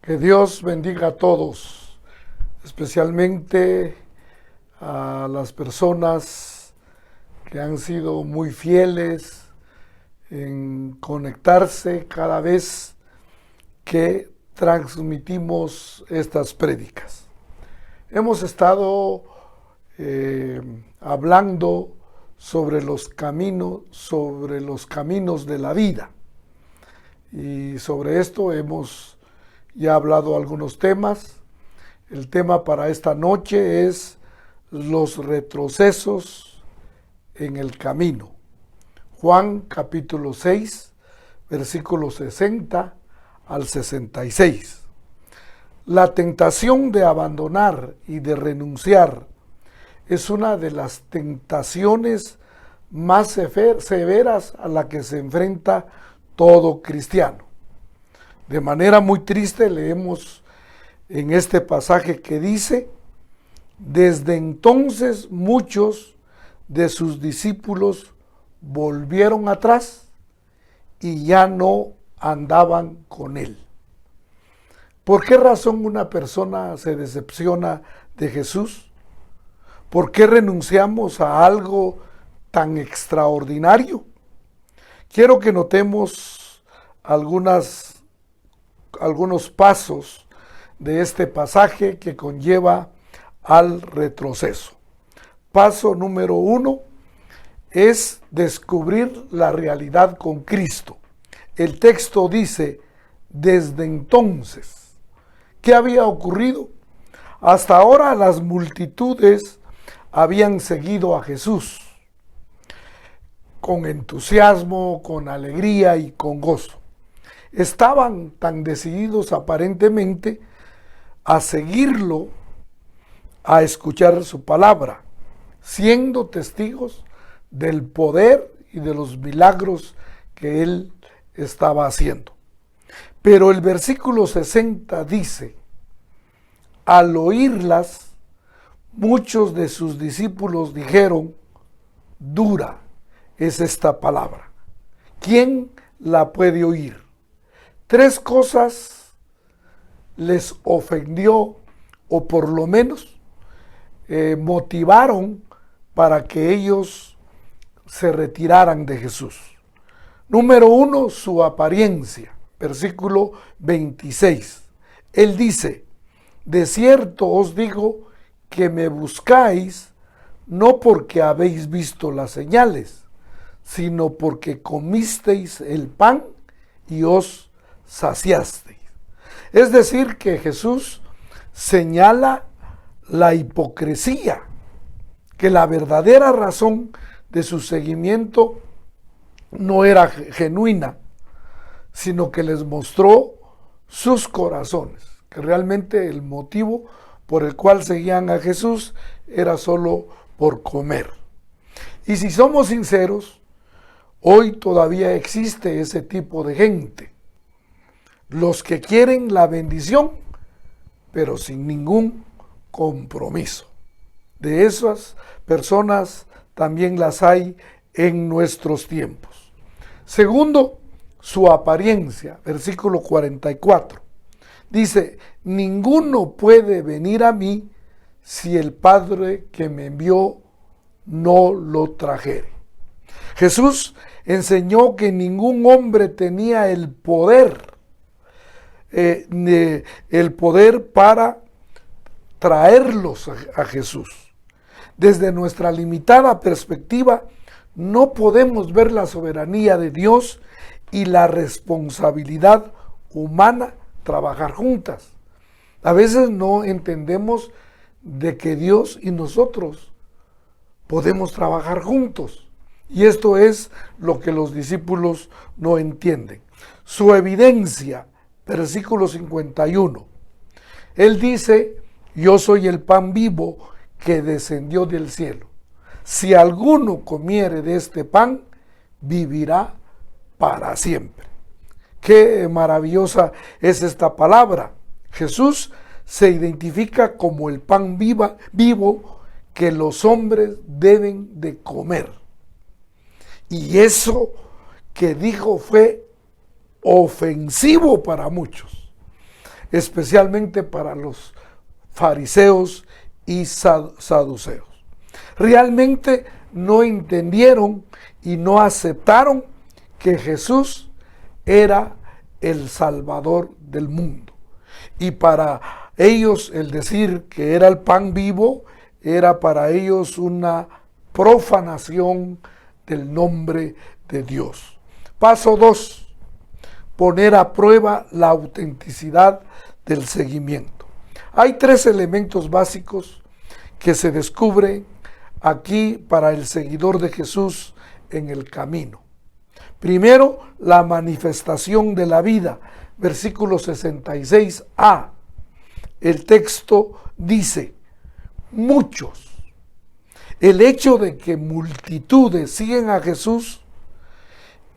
Que Dios bendiga a todos, especialmente a las personas que han sido muy fieles en conectarse cada vez que transmitimos estas prédicas. Hemos estado hablando sobre los caminos de la vida, y sobre esto hemos ya hablado algunos temas. El tema para esta noche es los retrocesos en el camino. Juan capítulo 6, versículos 60 al 66. La tentación de abandonar y de renunciar es una de las tentaciones más severas a la que se enfrenta todo cristiano. De manera muy triste leemos en este pasaje que dice: desde entonces muchos de sus discípulos volvieron atrás y ya no andaban con él. ¿Por qué razón una persona se decepciona de Jesús? ¿Por qué renunciamos a algo tan extraordinario? Quiero que notemos algunos pasos de este pasaje que conlleva al retroceso. Paso número 1 es descubrir la realidad con Cristo. El texto dice: desde entonces. ¿Qué había ocurrido? Hasta ahora las multitudes habían seguido a Jesús con entusiasmo, con alegría y con gozo. Estaban tan decididos aparentemente a seguirlo, a escuchar su palabra, siendo testigos del poder y de los milagros que él estaba haciendo. Pero el versículo 60 dice: al oírlas, muchos de sus discípulos dijeron: dura es esta palabra, ¿quién la puede oír? 3 cosas les ofendió, o por lo menos motivaron para que ellos se retiraran de Jesús. Número 1, su apariencia. Versículo 26. Él dice: de cierto os digo que me buscáis no porque habéis visto las señales, sino porque comisteis el pan y os saciasteis. Es decir, que Jesús señala la hipocresía, que la verdadera razón de su seguimiento no era genuina, sino que les mostró sus corazones, que realmente el motivo por el cual seguían a Jesús era solo por comer. Y si somos sinceros, hoy todavía existe ese tipo de gente, los que quieren la bendición, pero sin ningún compromiso. De esas personas también las hay en nuestros tiempos. Segundo, su apariencia. Versículo 44. Dice: ninguno puede venir a mí si el Padre que me envió no lo trajere. Jesús enseñó que ningún hombre tenía el poder para traerlos a Jesús. Desde nuestra limitada perspectiva, no podemos ver la soberanía de Dios y la responsabilidad humana trabajar juntas. A veces no entendemos de que Dios y nosotros podemos trabajar juntos. Y esto es lo que los discípulos no entienden. Su evidencia, versículo 51. Él dice: yo soy el pan vivo que descendió del cielo. Si alguno comiere de este pan, vivirá para siempre. Qué maravillosa es esta palabra. Jesús se identifica como el pan vivo que los hombres deben de comer. Y eso que dijo fue ofensivo para muchos. especialmente para los fariseos y saduceos. Realmente no entendieron y no aceptaron que Jesús era el Salvador del mundo. Y para ellos el decir que era el pan vivo era para ellos una profanación del nombre de Dios. Paso 2. Poner a prueba la autenticidad del seguimiento. Hay 3 elementos básicos que se descubren aquí para el seguidor de Jesús en el camino. Primero, la manifestación de la vida, versículo 66a. El texto dice, muchos. El hecho de que multitudes siguen a Jesús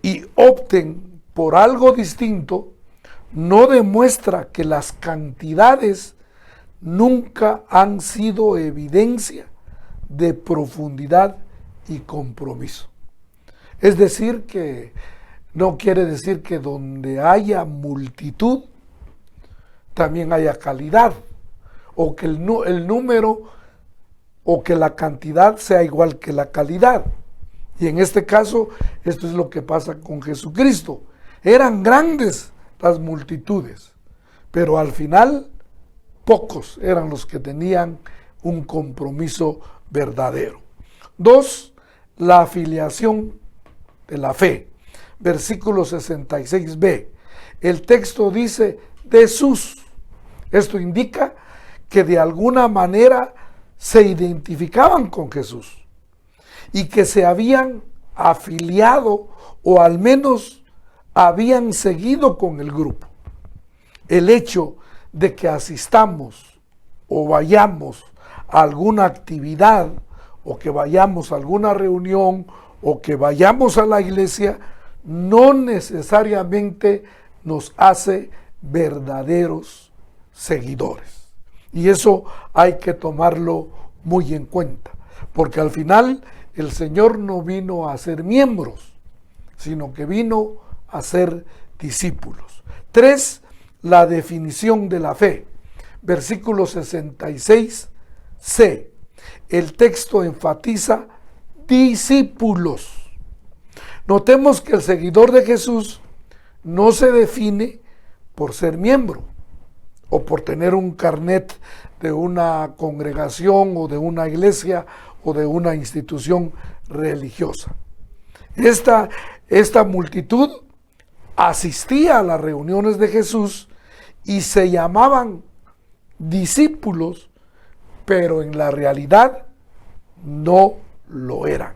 y opten por algo distinto no demuestra que las cantidades nunca han sido evidencia de profundidad y compromiso. Es decir, que no quiere decir que donde haya multitud también haya calidad, o que el número o que la cantidad sea igual que la calidad. Y en este caso, esto es lo que pasa con Jesucristo. Eran grandes las multitudes, pero al final pocos eran los que tenían un compromiso verdadero. 2. La afiliación de la fe. Versículo 66b. El texto dice de sus. Esto indica que de alguna manera se identificaban con Jesús y que se habían afiliado o al menos habían seguido con el grupo. El hecho de que asistamos o vayamos a alguna actividad o que vayamos a alguna reunión o que vayamos a la iglesia no necesariamente nos hace verdaderos seguidores. Y eso hay que tomarlo muy en cuenta, porque al final el Señor no vino a ser miembros, sino que vino a ser discípulos. 3. La definición de la fe. Versículo 66c. El texto enfatiza discípulos. Notemos que el seguidor de Jesús no se define por ser miembro o por tener un carnet de una congregación o de una iglesia o de una institución religiosa. Esta multitud asistía a las reuniones de Jesús y se llamaban discípulos, pero en la realidad no lo eran,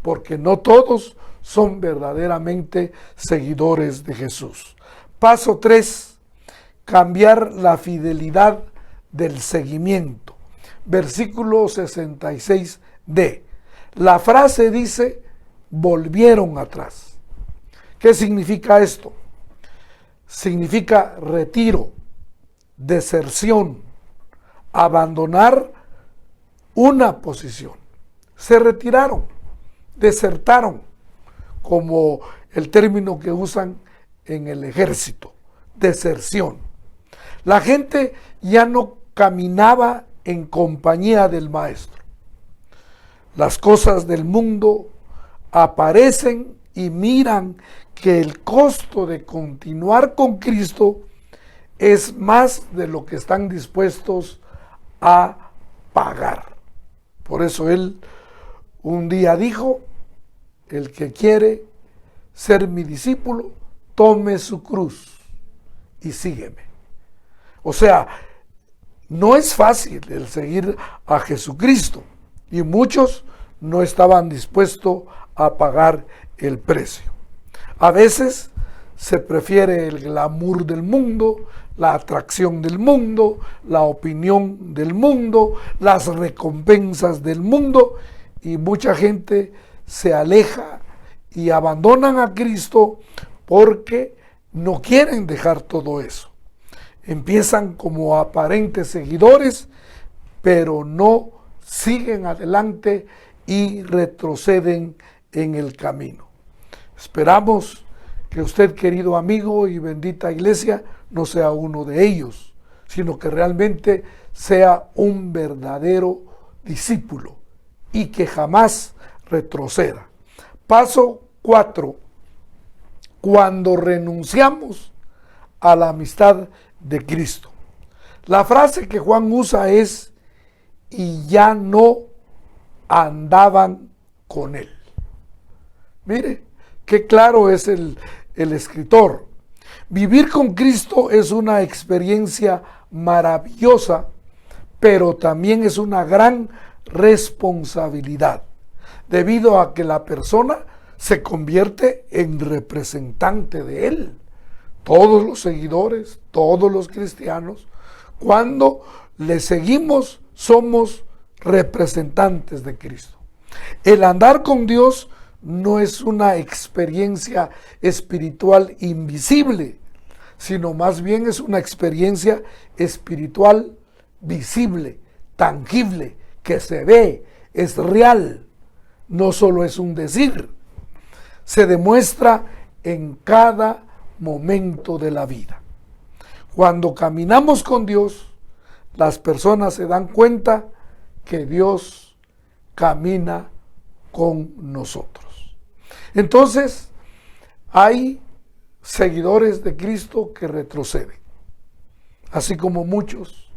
porque no todos son verdaderamente seguidores de Jesús. Paso 3. Cambiar la fidelidad del seguimiento. Versículo 66d. La frase dice, volvieron atrás. ¿Qué significa esto? Significa retiro, deserción, abandonar una posición. Se retiraron, desertaron, como el término que usan en el ejército, deserción. La gente ya no caminaba en compañía del maestro. Las cosas del mundo aparecen y miran que el costo de continuar con Cristo es más de lo que están dispuestos a pagar. Por eso él un día dijo, el que quiere ser mi discípulo, tome su cruz y sígueme. O sea, no es fácil el seguir a Jesucristo y muchos no estaban dispuestos a pagar el precio. A veces se prefiere el glamour del mundo, la atracción del mundo, la opinión del mundo, las recompensas del mundo, y mucha gente se aleja y abandonan a Cristo porque no quieren dejar todo eso. Empiezan como aparentes seguidores, pero no siguen adelante y retroceden en el camino. Esperamos que usted, querido amigo y bendita iglesia, no sea uno de ellos, sino que realmente sea un verdadero discípulo y que jamás retroceda. Paso 4. Cuando renunciamos a la amistad de Cristo. La frase que Juan usa es: y ya no andaban con él. Mire, qué claro es el escritor. Vivir con Cristo es una experiencia maravillosa, pero también es una gran responsabilidad, debido a que la persona se convierte en representante de Él. Todos los seguidores, todos los cristianos, cuando le seguimos, somos representantes de Cristo. El andar con Dios no es una experiencia espiritual invisible, sino más bien es una experiencia espiritual visible, tangible, que se ve, es real, no solo es un decir, se demuestra en cada momento de la vida. Cuando caminamos con Dios, las personas se dan cuenta que Dios camina con nosotros. Entonces, hay seguidores de Cristo que retroceden, así como muchos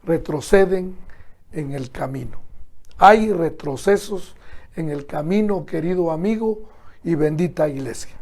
retroceden en el camino. Hay retrocesos en el camino, querido amigo y bendita iglesia.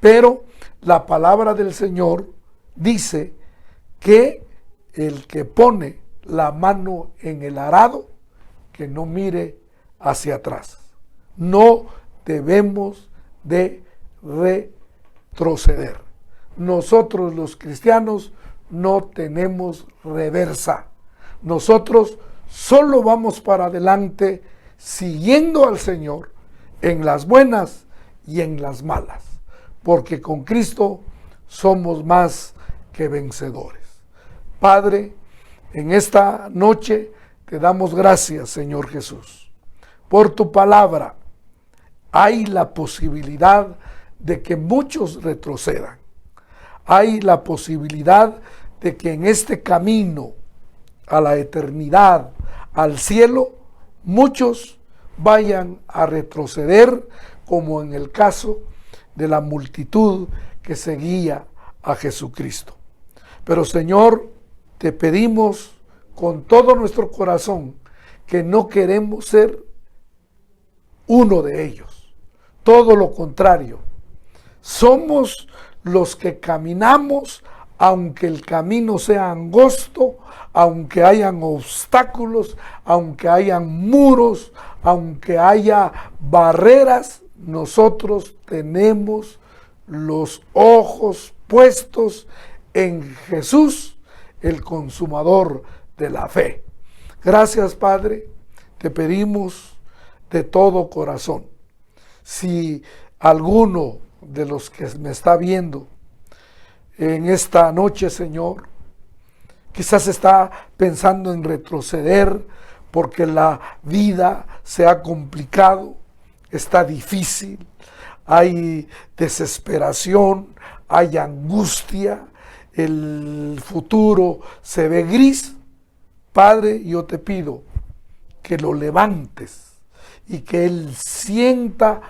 Pero la palabra del Señor dice que el que pone la mano en el arado, que no mire hacia atrás. No debemos de retroceder. Nosotros los cristianos no tenemos reversa. Nosotros solo vamos para adelante siguiendo al Señor en las buenas y en las malas, porque con Cristo somos más que vencedores. Padre, en esta noche te damos gracias, Señor Jesús, por tu palabra. Hay la posibilidad de que muchos retrocedan. Hay la posibilidad de que en este camino a la eternidad, al cielo, muchos vayan a retroceder, como en el caso de la multitud que seguía a Jesucristo. Pero, Señor, te pedimos con todo nuestro corazón que no queremos ser uno de ellos. Todo lo contrario, somos los que caminamos, aunque el camino sea angosto, aunque hayan obstáculos, aunque hayan muros, aunque haya barreras, nosotros tenemos los ojos puestos en Jesús, el consumador de la fe. Gracias, Padre, te pedimos de todo corazón. Si alguno de los que me está viendo en esta noche, Señor, quizás está pensando en retroceder porque la vida se ha complicado, está difícil, hay desesperación, hay angustia, el futuro se ve gris. Padre, yo te pido que lo levantes y que Él sienta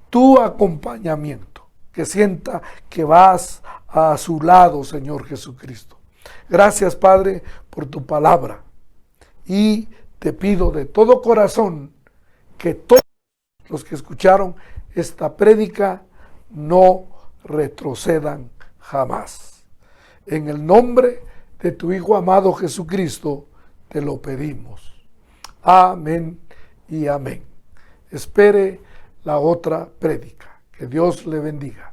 tu acompañamiento, que sienta que vas a su lado, Señor Jesucristo. Gracias, Padre, por tu palabra. Y te pido de todo corazón que todos los que escucharon esta prédica no retrocedan jamás. En el nombre de tu Hijo amado Jesucristo te lo pedimos. Amén y amén. Espere la otra prédica. Que Dios le bendiga.